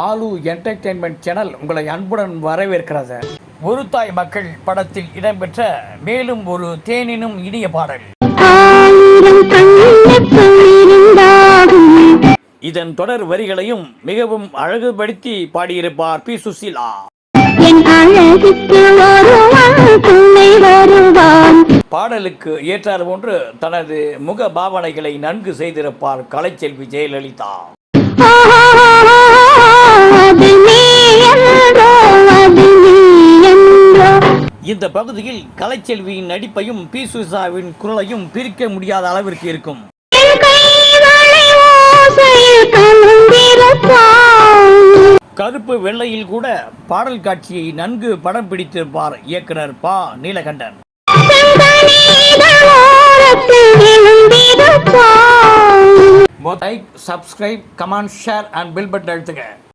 Aloo entertainment channel உங்களை அன்புடன் வரவேற்கிறது. ஒரு தாய் மக்கள் படத்தில் இடம்பெற்ற மேலும் ஒரு தேனினும் இனிய பாடல். இதன் தொடர் வரிகளையும் மிகவும் அழகுபடுத்தி பாடியிருப்பார் பி. சுசீலா. பாடலுக்கு ஏற்றார் போன்று தனது முக பாவனைகளை நன்கு செய்திருப்பார் கலைச்செல்வி ஜெயலலிதா. இந்த பகுதியில் கலைச்செல்வியின் நடிப்பையும் பி. சுசீலாவின் குரலையும் பிரிக்க முடியாத அளவிற்கு இருக்கும். கருப்பு வெள்ளையில் கூட பாடல் காட்சியை நன்கு படம் பிடித்திருப்பார் இயக்குனர் P. Neelakandan. Like, subscribe, comment, share and bell button அழுத்துங்க.